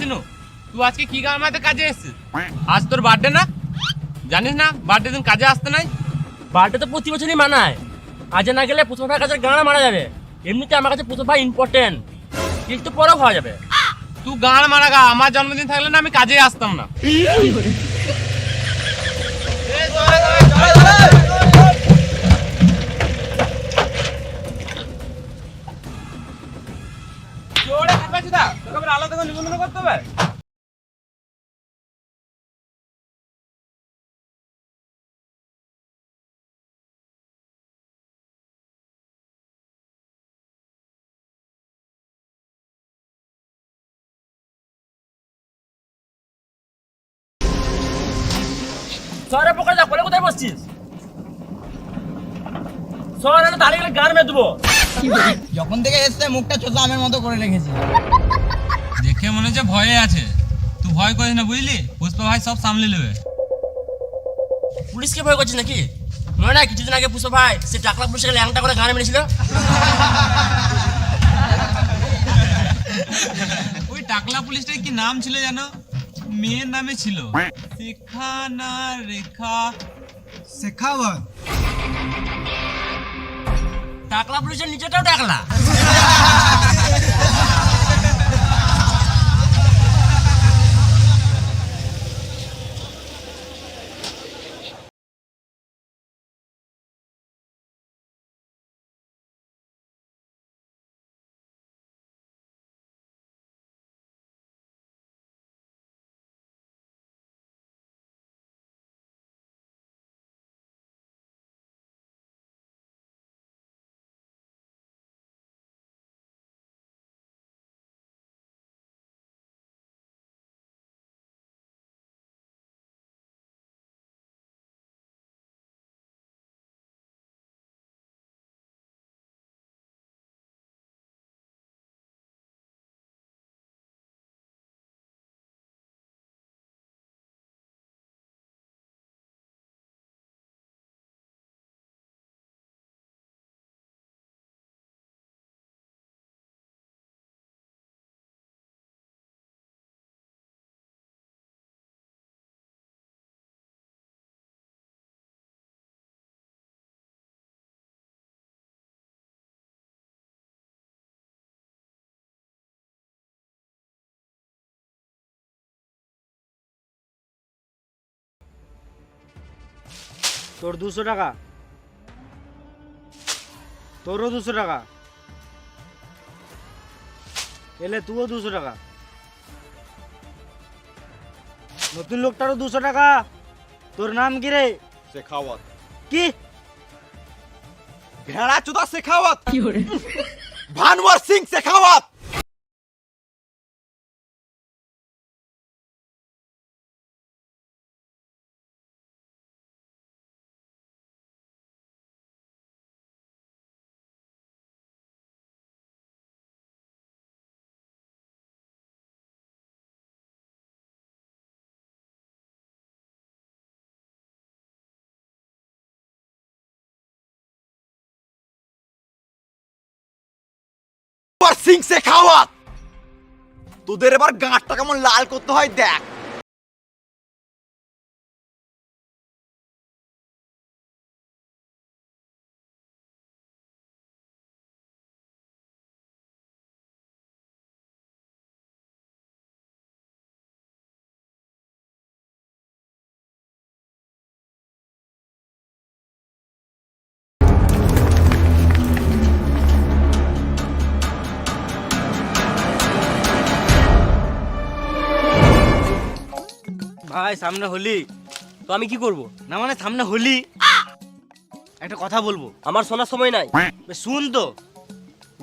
সিনু, তুই আজকে কি গান মারাতে কাজে এসেছিস? আজ তোর বার্থডে না? জানিস না বার্থডে দিন কাজে আসতে নাই? বার্থডে তো প্রতি বছরই মানায়। আজ না গেলে পুষ্পা ভাইয়ের কাছে গান মারা যাবে। এমনিতে আমার কাছে পুষ্পা ভাই ইম্পর্টেন্ট, কিন্তু পরেও খাওয়া যাবে। তুই গান মারা গা, আমার জন্মদিন থাকলে না আমি কাজে আসতাম না। আলাদা করে নিবন্ধন করতে হবে। শহরে পোকা যা বলে কোথায় বসছিস? শহরে দাঁড়িয়ে গেলে গান মেয়ে দেবো। যখন থেকে এসছে মুখটা ছোট আমের মতো করে রেখেছি। দেখে মনে হচ্ছে ভয়ে আছে। তুই ভয় করিস না বুঝলি, পুষ্পা ভাই সব সামলে নেবে। পুলিশকে ভয় করছিস নাকি? মনে না কিছুদিন আগে পুষ্পা ভাই সে টাকলা পুলিশকে ল্যাংটা করে গান মেরেছিল। ওই টাকলা পুলিশটার কি নাম ছিল জানো? মেয়ের নামে ছিল শেখা না রেখা শেখাওয়াত। টাকলা পুলিশের নিচেটাও টাকলা। তোর 200 টাকা, তোরও 200 টাকা, এলে তুইও 200 টাকা, নতুন লোকটারও 200 টাকা। তোর নাম কি রে? শেখাওয়াত। কি ভেড়া চুদা শেখাওয়াত। ভানওয়ার সিং শেখাওয়াত। সিং শেখাওয়াত। তোদের এবার গাঁটটা কেমন লাল করতে হয় দেখ। ভাই সামনে হোলি, তো আমি কি করব? না মানে সামনে হোলি, একটা কথা বলবো। আমার শোনার সময় নাই। বে শুন তো,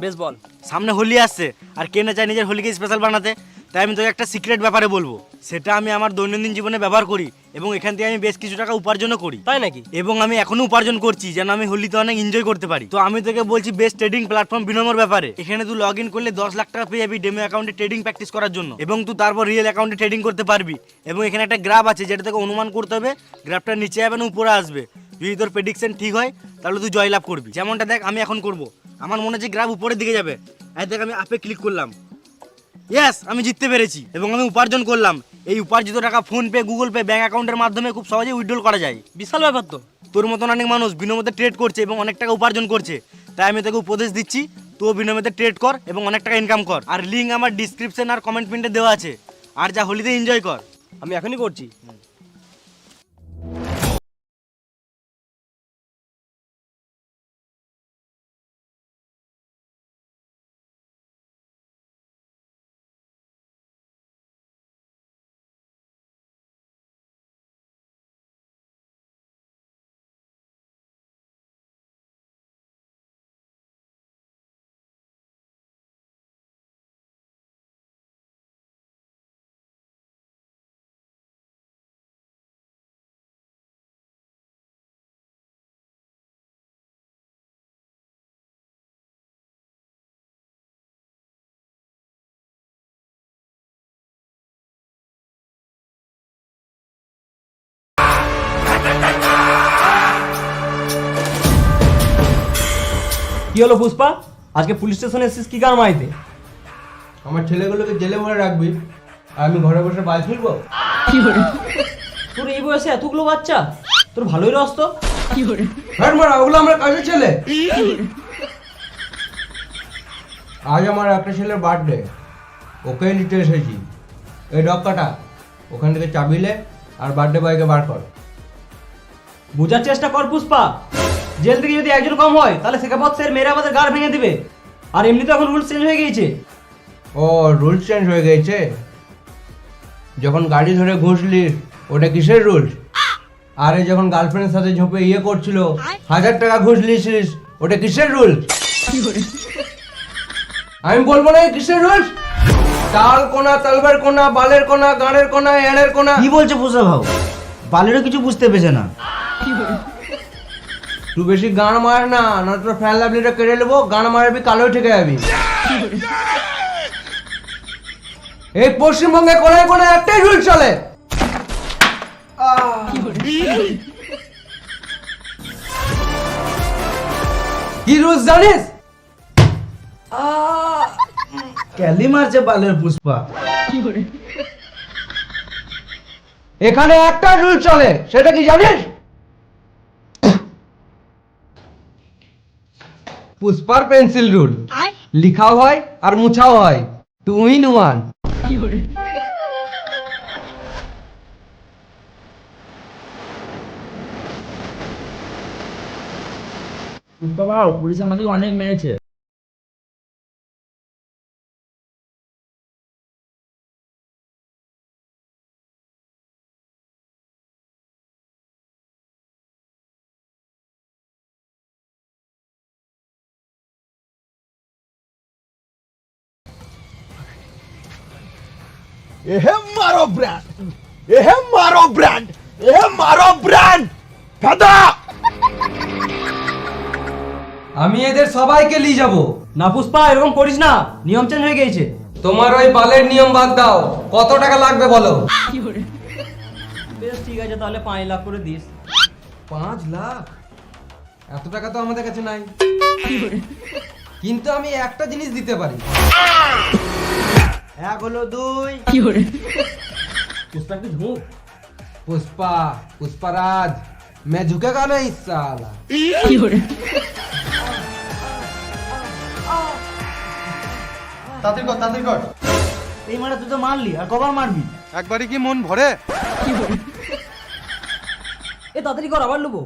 বেশ বল। সামনে হোলি আসছে আর কে না চায় নিজের হোলিকে স্পেশাল বানাতে। তাই আমি তোকে একটা সিক্রেট ব্যাপারে বলবো, সেটা আমি আমার দৈনন্দিন জীবনে ব্যবহার করি এবং এখান থেকে আমি বেশ কিছু টাকা উপার্জনও করি। তাই নাকি? এবং আমি এখনো উপার্জন করছি যেন আমি হোলিতে অনেক এনজয় করতে পারি। তো আমি তোকে বলছি বেস্ট ট্রেডিং প্ল্যাটফর্ম বিনোমোর ব্যাপারে। এখানে তুই লগ ইন করলে 10 লাখ টাকা পেয়ে যাবি ডেমো অ্যাকাউন্টে ট্রেডিং প্র্যাকটিস করার জন্য, এবং তুই তারপর রিয়েল অ্যাকাউন্টে ট্রেডিং করতে পারবি। এবং এখানে একটা গ্রাফ আছে যেটা তোকে অনুমান করতে হবে, গ্রাফটা নিচে যাবে না উপরে আসবে। যদি তোর প্রেডিকশন ঠিক হয় তাহলে তুই জয়লাভ করবি। যেমনটা দেখ আমি এখন করব, আমার মনে হচ্ছে গ্রাফ উপরের দিকে যাবে। আর দেখ আমি আপে ক্লিক করলাম, ইয়েস, আমি জিততে পেরেছি এবং আমি উপার্জন করলাম। এই উপার্জিত টাকা phone pay, Google pay, bank অ্যাকাউন্টের মাধ্যমে খুব সহজেই উইথড্রল করা যায়। বিশাল ব্যাপার তো। তোর মতন অনেক মানুষ বিনিময়ে ট্রেড করছে এবং অনেক টাকা উপার্জন করছে, তাই আমি তোকে উপদেশ দিচ্ছি, তুই বিনিময়ে ট্রেড কর এবং অনেক টাকা ইনকাম কর। আর লিঙ্ক আমার ডিসক্রিপশন আর কমেন্ট পিনে দেওয়া আছে। আর যা হোলিতে এনজয় কর। আমি এখনই করছি। কি হলো পুষ্পা, আজকে পুলিশ স্টেশনে এসেছিস কি কার মাইতে? আমার ছেলেগুলোকে জেলে ভরে রাখবি আর আমি ঘরে বসে বাজ ফিরবো? তোর এই বয়সে এতগুলো বাচ্চা, তোর ভালোই রস তো। হ্যাঁ মারা, ওগুলো আমার কাজের ছেলে। আজ আমার একটা ছেলের বার্থডে, ওকে নিতে এসেছি। এই ডক্কাটা ওখান থেকে চাবিলে আর বার্থডে বয়কে বার কর। বোঝার চেষ্টা কর পুষ্পা, জেল থেকে যদি একজন কম হয় তাহলে শেখাপত স্যার মেরে আমাদের গাড় ভেঙে দিবে। আর এমনি তো এখন রুলস চেঞ্জ হয়ে গিয়েছে। ও, রুলস চেঞ্জ হয়ে গেছে? যখন গাড়ি ধরে ঘুষলিস ওটা কিসের রুলস? আরে যখন গার্লফ্রেন্ডের সাথে ঝোপে ইয়ে করছিল 1000 টাকা ঘুষ লিয়েছিস, ওটা কিসের রুলস? আমি বলবো না কিসের রুলস? তাল কোনা, তালবার কোনা, বালের কোনা, গাঁড়ের কোনা, এড়ের কোনা। কি বলছে পুষা ভাও? বালেরও কিছু বুঝতে পেরেছে না। তুই বেশি গান মার না, না তোর ফ্যান লাভলিটা কেড়ে নেবো। গান মারবি, কালো ঠেকে যাবি। এই পশ্চিমবঙ্গে কোনায় কোনায় একটাই রুল চলে। কি রুলস জানিস? ক্যালি মারছে বালের পুষ্পা। এখানে একটা রুল চলে, সেটা কি জানিস? পুষ্পার পেন্সিল রুল। লিখাও হয় আর মুছাও হয়, 2 in 1। পুষ্পা, পুলিশ আমাকে অনেক মেরেছে। এহে মারো ব্র্যান্ড, এহে মারো ব্র্যান্ড, এহে মারো ব্র্যান্ড ফাদা। আমি এদের সবাইকে নিয়ে যাব। না পুষ্পা, এরকম করিস না, নিয়ম চেঞ্জ হয়ে গিয়েছে। তোমার ওই বালের নিয়ম বাদ দাও, কত টাকা লাগবে বলো? বেশ ঠিক আছে, তাহলে 5 লাখ করে দিস। 5 লাখ? এত টাকা তো আমাদের কাছে নাই, কিন্তু আমি একটা জিনিস দিতে পারি। 1 হলো 2। পুষ্পা একটু ঝুঁক। पुष्पा, पुष्पराज, मैं झुकेगा नहीं साला। এই মারা তুই তো মারলি, আর কবার মারবি? একবারই কি মন ভরে? এ তাড়াতাড়ি কর, আবার লুবো।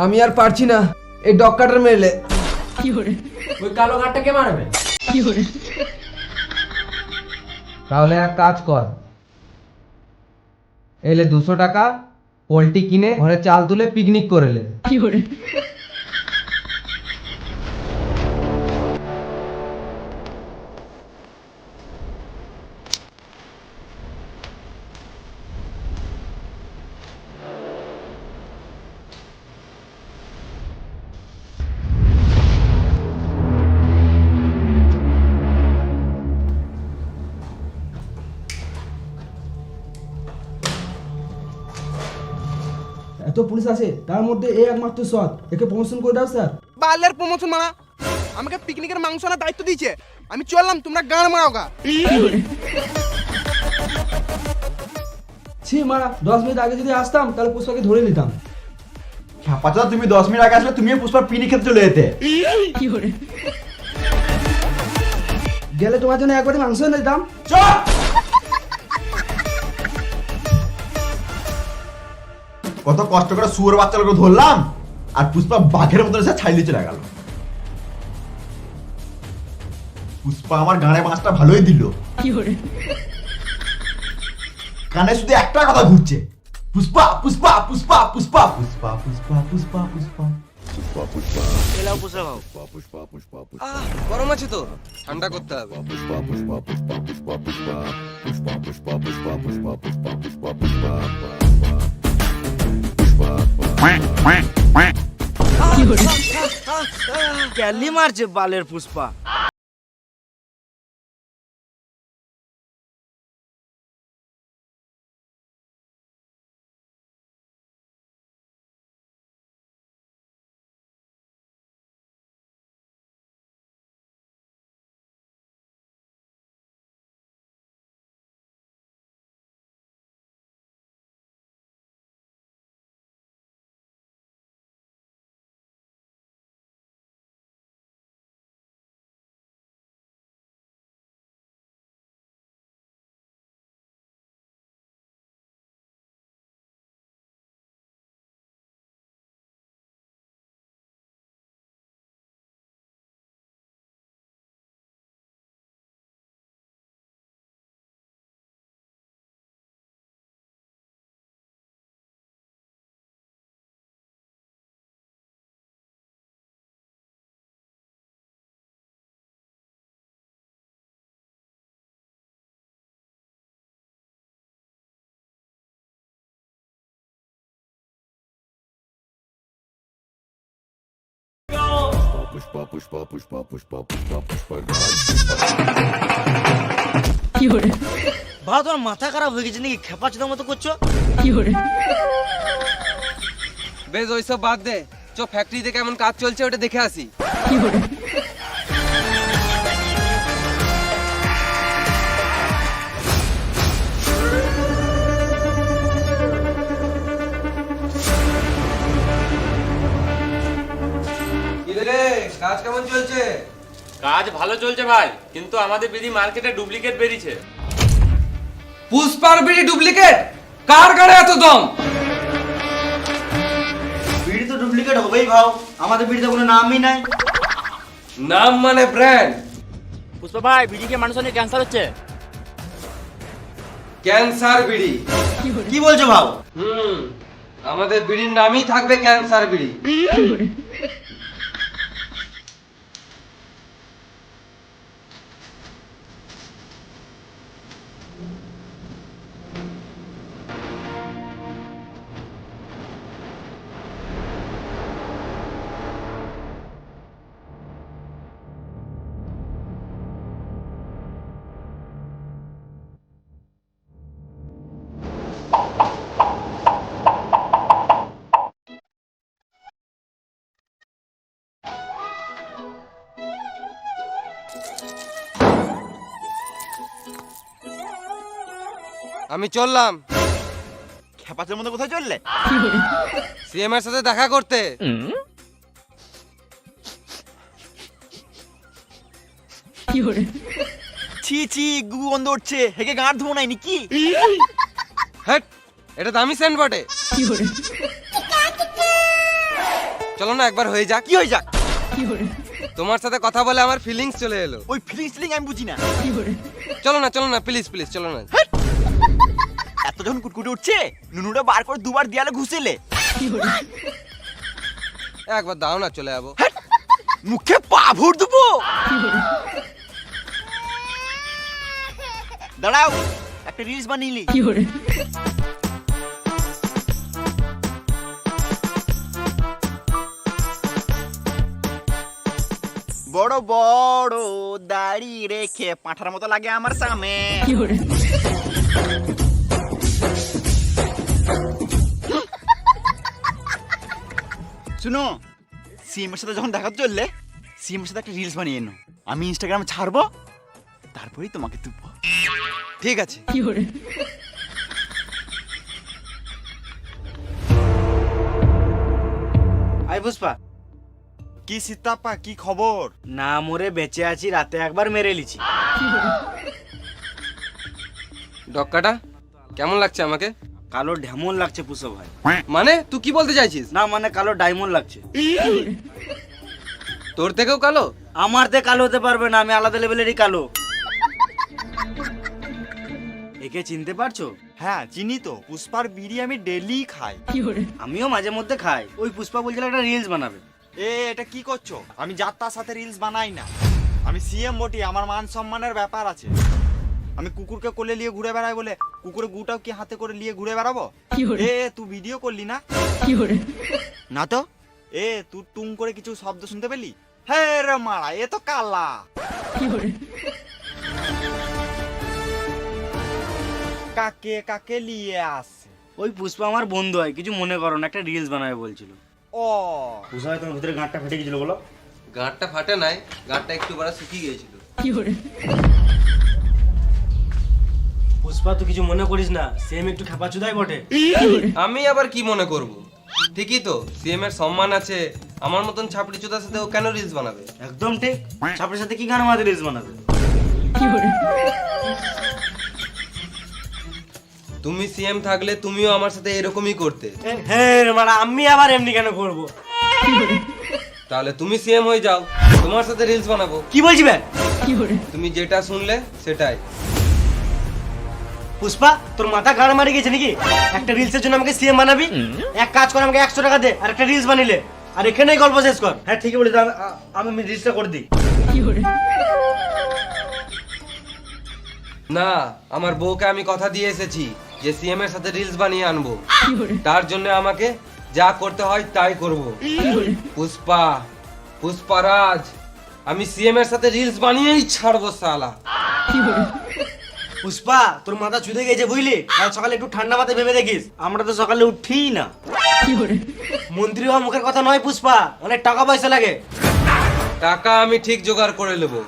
আমি আর পারছি না, এই ডক্কাটার মেলে। ওই কালো গাড়টা কে মারবে? তাহলে এক কাজ কর, এলে 200 টাকা পোল্ট্রি কিনে ঘরে চাল তুলে পিকনিক করে লে। এত পুলিশ আছে, তার মধ্যে এই একমাত্র সৎ, একে প্রমোশন করে দাও স্যার। বালের প্রমোশন মারা আমাকে পিকনিকের মাংস আনার দায়িত্ব দিয়েছে, আমি চললাম, তোমরা গান মারাও গা। ছি মারা, 10 মিনিট আগে যদি আসতাম তাহলে পুষ্পাকে ধরে নিতাম। খ্যাপাচা, তুমি 10 মিনিট আগে আসলে তুমিও পুষ্পার পিনি খেতে চলে যেতে। গেলে তোমার জন্য একবারে মাংস এনে দিতাম। চল। কত কষ্ট করে শুয়োর বাচ্চাগুলো ধরলাম, আর পুষ্পা বাঘের মতো এসে ছাইলে চলে গেল। পুষ্পা আমার গানে মাছটা ভালোই দিল। কানে শুধু একটা কথা ঘুরছে, পুষ্পা পুষ্পা পুষ্পা পুষ্পা পুষ্পা পুষ্পা পুষ্পা পুষ্পা পুষ্পা পুষ্পা। এলাও পুষা ভাও। গরম আছে তো, ঠান্ডা করতে হবে। ক্যালি মারছে বালের পুষ্পা। ভাই তোমার মাথা খারাপ হয়ে গেছে নাকি? খেপাচোদার মতো করছো। বেশ ওইসব বাদ দে, চ ফ্যাক্টরিতে কেমন কাজ চলছে ওটা দেখে আসি। কাজ কেমন চলছে? কাজ ভালো চলছে ভাই, কিন্তু আমাদের বিড়ি মার্কেটে ডুপ্লিকেট বেরিয়েছে। পুষ্পার বিড়ি ডুপ্লিকেট? কার গাড়ে এত দম? বিড়ি তো ডুপ্লিকেট হবেই ভাও, আমাদের বিড়িতে কোনো নামই নাই। নাম মানে ব্র্যান্ড। পুষ্পা ভাই, বিড়ি খেয়ে মানুষের নিয়ে ক্যান্সার হচ্ছে। ক্যান্সার বিড়ি? কি বলছো ভাও? আমাদের বিড়ির নামই থাকবে ক্যান্সার বিড়ি। আমি চললাম। খেপাচের মতো কোথায় চললে? সিএম এর সাথে দেখা করতে। ছি ছি, গু গন্ধ উঠছে, হেগে গাঁট ধুবো নাই নাকি? হ্যাট, এটা দামি সেন্ট বটে। চলো না একবার হয়ে যাক। কি হয়ে যাক? তোমার সাথে কথা বলে আমার ফিলিংস চলে এলো। ওই ফিলিং আমি বুঝি না। চলো না প্লিজ প্লিজ চলো না। এত যখন কুটকুটে উঠছে, নুনুটা বার করে দুবার দিয়ালে ঘুষেলে। একবার দাও না, চলে যাবো। মুখে পা ভর দেবো। দাঁড়াও, একটা রিলস বানিয়ে বড় বড় দাড়ি রেখে পাঁঠার মতো লাগে আমার সামনে। শুনো, সিএম এর সাথে যখন দেখা চললে সিএম এর সাথে একটা রিলস বানিয়ে নো, আমি ইনস্টাগ্রামে ছাড়বো, তারপরেই তোমাকে তুলবো। ঠিক আছে। আই পুষ্পা, কি সীতাপ্পা, কি খবর? না মরে বেঁচে আছি, রাতে একবার মেরে লিছি। ডক্কাটা কেমন লাগছে আমাকে? কালো ঢেমন লাগছে পুষ্পা ভাই। মানে তুই কি বলতে চাইছিস? না মানে কালো ডায়মন্ড লাগছে। তোর থেকেও কালো? আমার তে কালো হতে পারবে না, আমি আলাদা লেভেলেরই কালো। একে চিনতে পারছো? হ্যাঁ চিনি তো, পুষ্পার বিড়ি আমি ডেলি খাই। আমিও মাঝে মধ্যে খাই। ওই পুষ্পা বলছিল একটা রিলস বানাবে। এটা কি করছো? আমি যার তার সাথে রিলস বানাই না, আমি সিএম বটি, আমার মান সম্মানের ব্যাপার আছে। আমি কুকুরকে কোলে নিয়ে ঘুরে বেড়াই বলে কুকুরের গুটাও কি হাতে করে নিয়ে ঘুরে বেড়াবো? তুই ভিডিও করলি না? না তো। তুই টুং করে কিছু শব্দ শুনতে পেলি? হ্যাঁ রে মারা, এ তো কালা। কাকে কাকে নিয়ে আসছে? ওই পুষ্পা আমার বন্ধু হয়, কিছু মনে করো না, একটা রিলস বানাবে বলছিল। ও পুষ্পা ভাই, তোমার ভিতরে গাঁটটা ফেটে গেছিল বলো? গাঁটটা ফাটে নাই, গাঁটটা একটু বড় শুকিয়ে গিয়েছিল। পুষ্পা তুই কিছু মনে করিস না, সেম একটু খাপাচুদাই বটে। আমি আবার কি মনে করব? ঠিকই তো, সিএম এর সম্মান আছে, আমার মতন ছাপড়ি চোদার সাথে ও কেন রিলস বানাবে? একদম ঠিক। ছাপড়ির সাথে কি গান আমাদের রিলস বানাবে? তুমি সিএম থাকলে তুমিও আমার সাথে এরকমই করতে। হ্যাঁ মানে আমি আবার এমনি কেন করবো? তাহলে তুমি সিএম হয়ে যাও, তোমার সাথে রিলস বানাবো। কি বলছি ভাই? তুমি যেটা শুনলে সেটাই। পুষ্পা তোর মাথা গাড় মারি গেছে নাকি? একটা রিলসের জন্য আমাকে সিএম বানাবি? এক কাজ কর, আমাকে 100 টাকা দে আর একটা রিলস বানিলে, আর এখানেই গল্প শেষ কর। হ্যাঁ ঠিকই বলি, আমি রিলসটা করে দিই। না, আমার বউকে আমি কথা দিয়ে এসেছি যে সিএম এর সাথে রিলস বানিয়ে আনবো। তার জন্য আমাকে যা করতে হয় তাই করব। পুষ্পা, পুষ্পারাজ, আমি সিএম এর সাথে রিলস বানিয়েই ছাড়বো শালা। পুষ্পা তোর মাথা চুদে গেছে বুঝলি? কাল সকালে একটু ঠান্ডা মাথায় ভেবে দেখিস, আমরা তো সকালে উঠি না। মন্ত্রী হওয়া মুখের কথা নয় পুষ্পা, অনেক টাকা পয়সা লাগে। টাকা আমি ঠিক জোগাড় করে নেবো,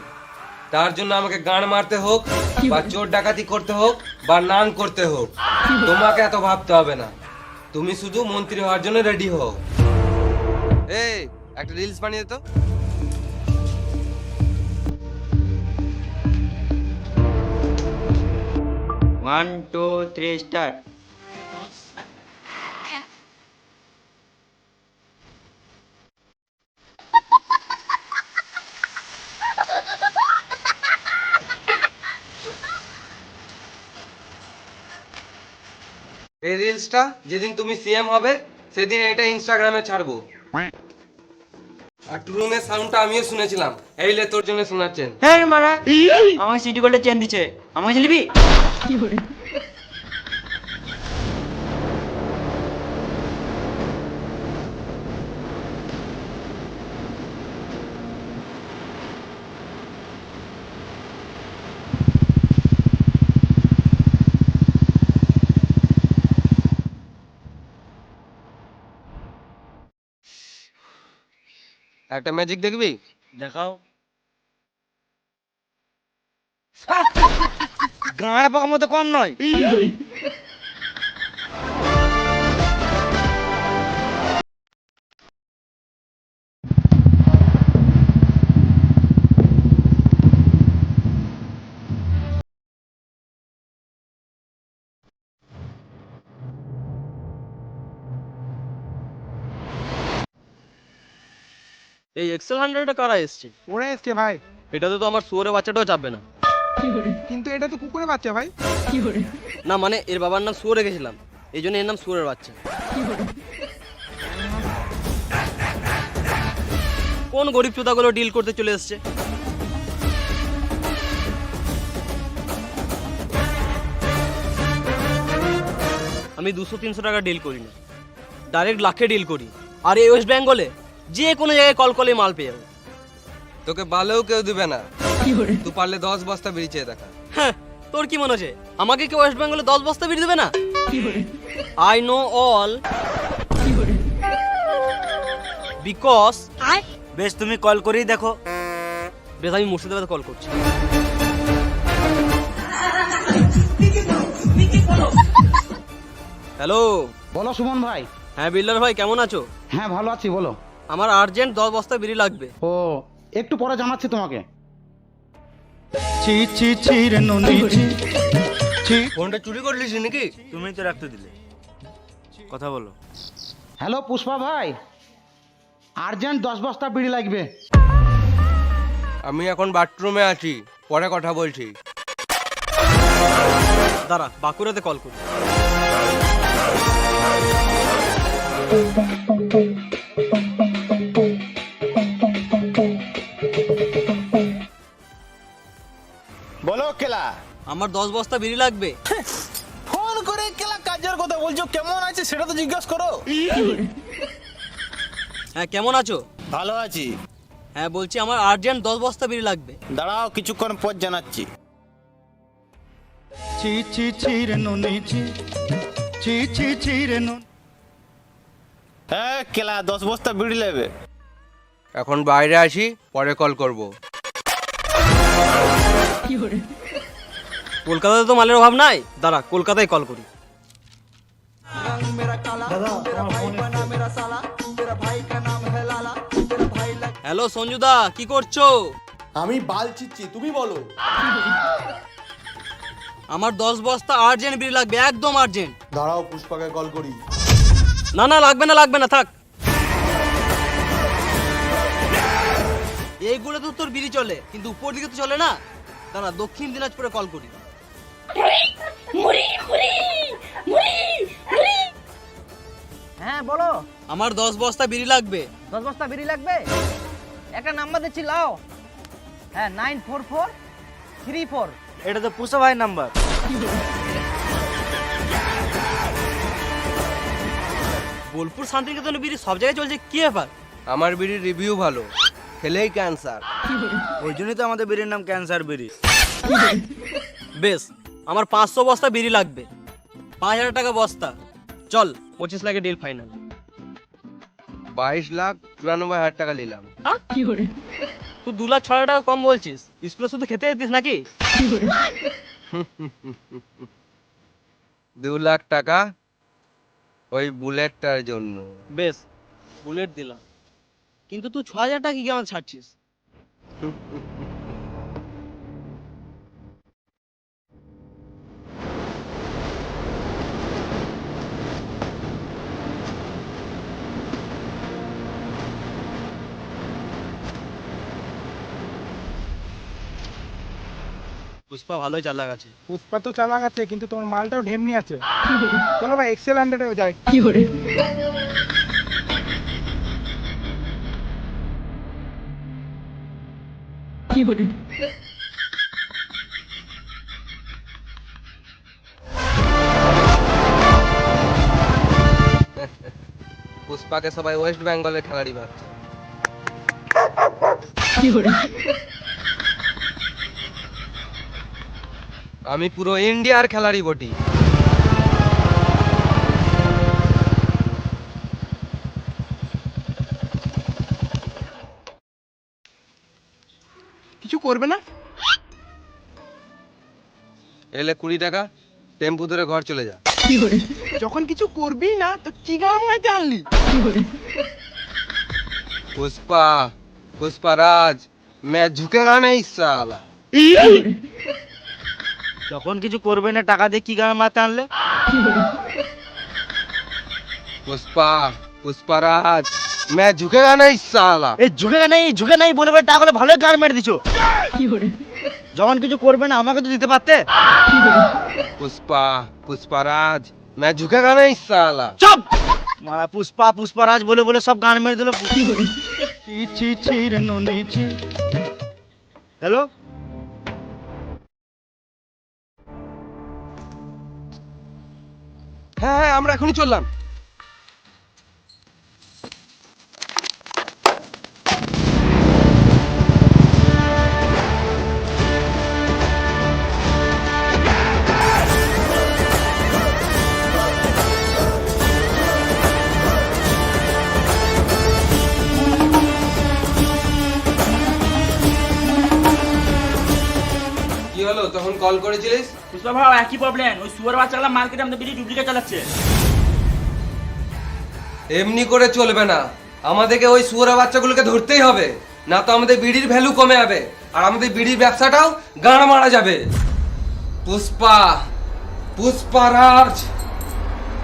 তার জন্য আমাকে গান মারতে হোক বা চোর ডাকাতি করতে হোক বা নাং করতে হোক, তোমাকে এত ভাবতে হবে না। তুমি শুধু মন্ত্রী হওয়ার জন্য রেডি হও। এই একটা রিলস বানিয়ে দে তো। One two three start. এই রিলসটা যেদিন তুমি সিএম হবে সেদিন এটা ইনস্টাগ্রামে ছাড়বো। আর টুরুমের সাউন্ডটা আমিও শুনেছিলাম, এই লে তোর জন্য শোনাচ্ছেন। হ্যাঁ মারা, আমার সিটি গোল্ডের চেন দিচ্ছে, আমাকে ছিলিবি? একটা ম্যাজিক দেখবি? দেখাও। গাঁড়া পাকার মতো কম নয়। এই এক্সেল 100টা কারা এসছে? ওরা এসছে ভাই। এটাতে তো আমার শুয়োরের বাচ্চাটাও চাপবে না। কিন্তু এটা তো কুকুরের বাচ্চা ভাই। না মানে এর বাবার নাম শুয়োর রেখেছিলাম, এই জন্য এর নাম শুয়োরের বাচ্চা। কোন গরিব চোদাগুলো ডিল করতে চলে এসছে? আমি 200-300 টাকা ডিল করি না, ডাইরেক্ট লাখে ডিল করি। আর এই ওয়েস্ট বেঙ্গলে যে কোনো জায়গায় কল করলে মাল পেয়ে যাবে। তোকে বালেও কেউ দিবে না, তুই পারলে 10 বস্তা বেরিয়ে দেখা। হ্যাঁ, তোর কি মনে হচ্ছে আমাকে কি ওয়েস্ট বেঙ্গলে 10 বস্তা বিড়ি দেবে না? I know all. বিকজ বেশ, তুমি কল করেই দেখো। বেশ, আমি মুর্শিদাবাদে কল করছি। হ্যালো, বলো সুমন ভাই। হ্যাঁ বিল্ডার ভাই, কেমন আছো? হ্যাঁ ভালো আছি, বলো। আমার আর্জেন্ট 10 বস্তা বিড়ি লাগবে। ও, একটু পরে জানাচ্ছি তোমাকে। ফোনটা চুরি করলিস নাকি? তুমি তো রাখতে দিলে, কথা বলো। হ্যালো পুষ্পা ভাই, আর্জেন্ট 10 বস্তা বিড়ি লাগবে। আমি এখন বাথরুমে আছি, পরে কথা বলছি। দাঁড়া, বাঁকুড়াতে কল করি। বলো কেলা। আমার 10 বস্তা বিড়ি লাগবে। ফোন করে কেলা কাজের কথা বলছো, কেমন আছে সেটা তো জিজ্ঞাসা করো। হ্যাঁ, কেমন আছো? ভালো আছি। হ্যাঁ বলছি, আমার আর্জেন্ট 10 বস্তা বিড়ি লাগবে। দাঁড়াও, কিছুক্ষণ পর জানাচ্ছি। হ্যাঁ কেলা, 10 বস্তা বিড়ি নেবে। এখন বাইরে আসি, পরে কল করব। কলকাতাতে তো মালের অভাব নাই, দাঁড়া কলকাতায় কল করি। হ্যালো সঞ্জুদা, কি করছো? আমি বাল চিচ্ছি, তুমি বলো। আমার 10 বস্তা আর্জেন্ট বিড়ি লাগবে, একদম আর্জেন্ট। দাঁড়াও, পুষ্পাকে কল করি। না না, লাগবে না লাগবে না, থাক। এইগুলো তো তোর বিড়ি চলে, কিন্তু উপর দিকে তো চলে না। দাঁড়া, দক্ষিণ দিনাজপুরে কল করি। হ্যাঁ বলো। আমার 10 বস্তা বিড়ি লাগবে। 10 বস্তা বিড়ি লাগবে? একটা নাম্বার দিচ্ছি, লাও। হ্যাঁ, 94434। এটা তো পুষ্পা ভাই নাম্বার। বোলপুর শান্তিনিকেতন বিড়ি সব জায়গায় চলছে, কি ব্যাপার? আমার বিড়ির রিভিউ ভালো, খেলেই ক্যান্সার। ওই জন্যই তো আমাদের বিড়ির নাম ক্যান্সার বিড়ি। বেশ, আমার 500 বস্তা বিড়ি লাগবে, 5000 টাকা বস্তা। চল, 25 লাখে ডিল ফাইনাল। 22,94,000 টাকা নিলাম। তুই 2,06,000 টাকা কম বলছিস? স্কুলে শুধু খেতে যেতিস নাকি? 2 লাখ টাকা ওই বুলেটটার জন্য। বেশ, বুলেট দিলাম, কিন্তু তুই 6,000 টাকা কি আমার ছাড়ছিস? পুষ্পা ভালোই চালাক আছে। পুষ্পা তো চালাক আছে, কিন্তু তোমার মালটাও ঢেমনি আছে। চলো ভাই, এক্সেল 100-এও যাই। পুষ্পাকে সবাই ওয়েস্ট বেঙ্গলের খেলাড়ি ভাবছে। আমি পুরো ইন্ডিয়ার খেলাড়ি বটি। কিছু করবে না? এলে 20 টাকা, টেম্পু ধরে ঘর চলে যা। যখন কিছু করবি না তো কি গান গাইতে আনলি? पुष्पा पुष्पाराज मैं झुकेगा नहीं साला। যখন কিছু করবে না, টাকা দিয়ে কি গান মারতে আনলে? पुष्पा पुष्पाराज मैं झुकेगा नहीं साला। এই ঝুঁকে নাই বলে বলে টাকা ভালো গান মেরে দিছো। যখন কিছু করবে না, আমাকে তো দিতে পারতে। पुष्पा पुष्पाराज मैं झुकेगा नहीं साला। চুপ! মারা পুষ্পারাজ বলে বলে সব গান মেরে দিল। হ্যালো, হ্যাঁ হ্যাঁ, আমরা এখনই চললাম। কল করেছিলিস? পুষ্পা ভাই একই প্রবলেম, ওই সুয়ার বাচ্চাগুলো মার্কেটে আমাদের বিড়ি ডুপ্লিকেট চালাচ্ছে। এমনি করে চলবে না, আমাদেরকে ওই শুয়োরের বাচ্চাগুলোকে ধরতেই হবে, না তো আমাদের বিড়ির ভ্যালু কমে যাবে আর আমাদের বিড়ির ব্যবসাটাও গাঁড় মারা যাবে। পুষ্পা, পুষ্পারাজ,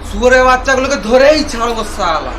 শুয়োরের বাচ্চাগুলোকে ধরেই ছাড়বো শালা।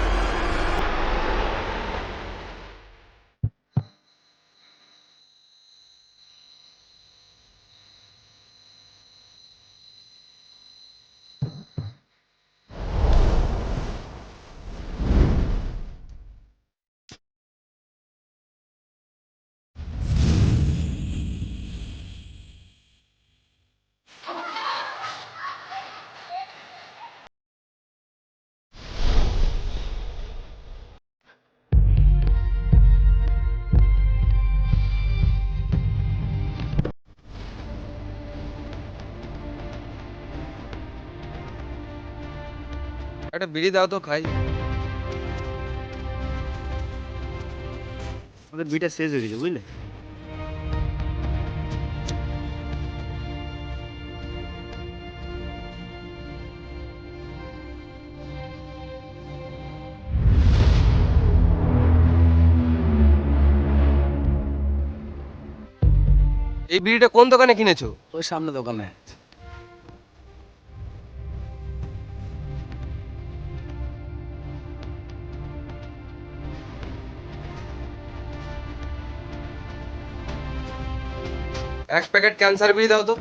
একটা বিড়ি দাও তো খাই। আমাদের বিটা শেষ হয়ে গেছে বুঝলে। এই বিড়িটা কোন দোকানে কিনেছো? ওই সামনে দোকানে। এক প্যাকেট ক্যান্সার বিড়ি দাও তো।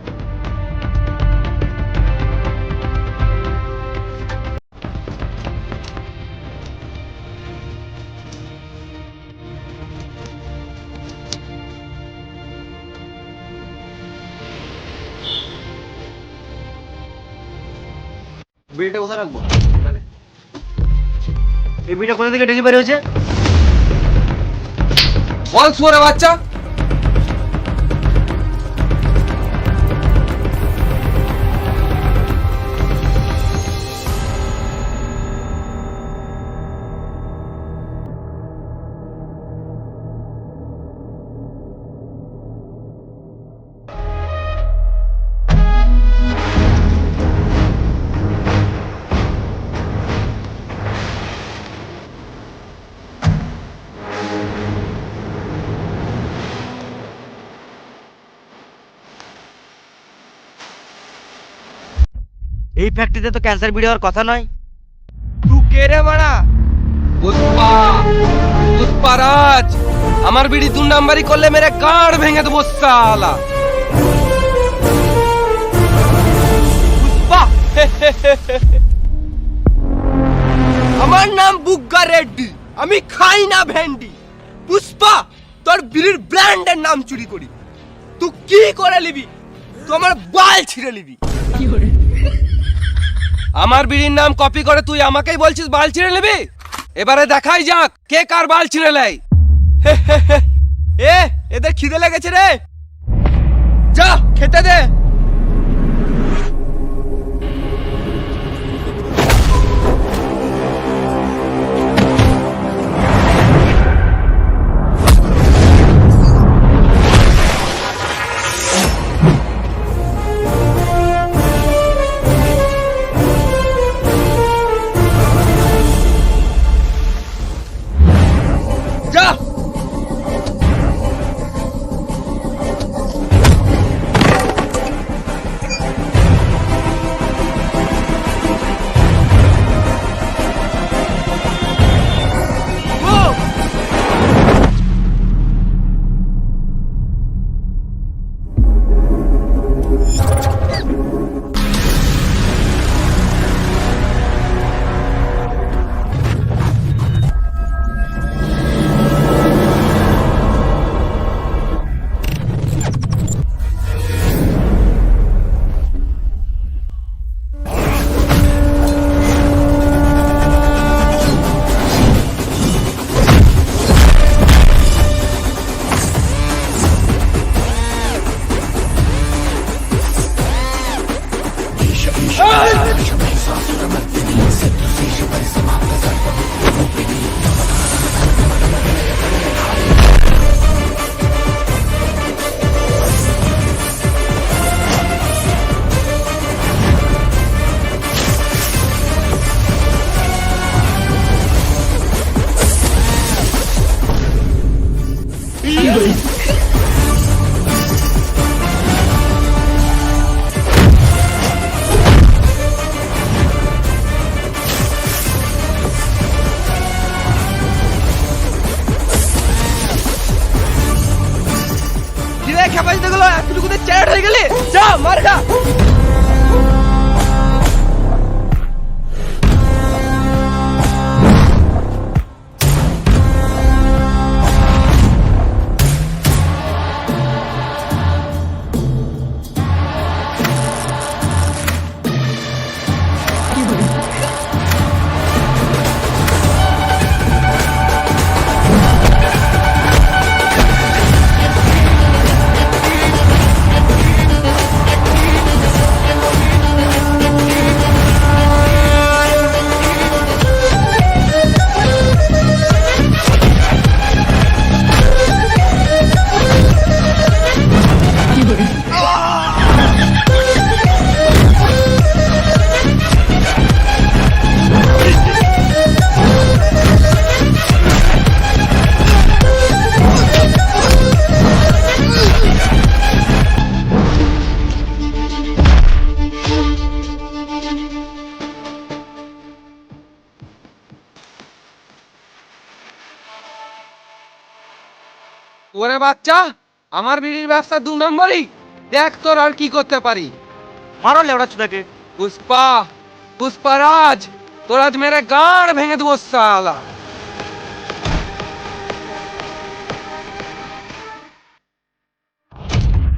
বিলটা কোথায় রাখবো? এই বিলটা কোথা থেকে ডেলিভারি হয়েছে? বল শুয়োরের বাচ্চা। এই ফ্যাক্টরিতে তো ক্যান্সার বিড়ি হওয়ার কথা নয়। তুই কে রে মারা? পুষ্পা, পুষ্পারাজ, আমার বিড়ি 2 নাম্বারি করলে মেরে গাঁড় ভেঙে দেবো শালা। পুষ্পা, আমার নাম বুগ্গা রেড্ডি, আমি খাই না ভেন্ডি। পুষ্পা, তোর বিড়ির ব্র্যান্ডের নাম চুরি করি, তুই কি করে নিবি? তুই আমার বাল ছিঁড়ে নিবি। আমার বিড়ির নাম কপি করে তুই আমাকেই বলছিস বাল ছিঁড়ে নিবি? এবারে দেখাই যাক কে কার বাল ছিঁড়ে নেয়। এদের খিদে লেগেছে রে, যা খেতে দে। যা। বাজতে গেল এতটুকুতে চ্যাট হয়ে গেলে যা মার খা। ওরে বাচ্চা, আমার বিড়ির ব্যবসা 2 নম্বরই, দেখ তোর আর কি করতে পারি। মারো লেওড়া চুদাকে। পুষ্পা, পুষ্পারাজ, তোর আজ মেরে গাঁড় ভেঙে দেবো শালা।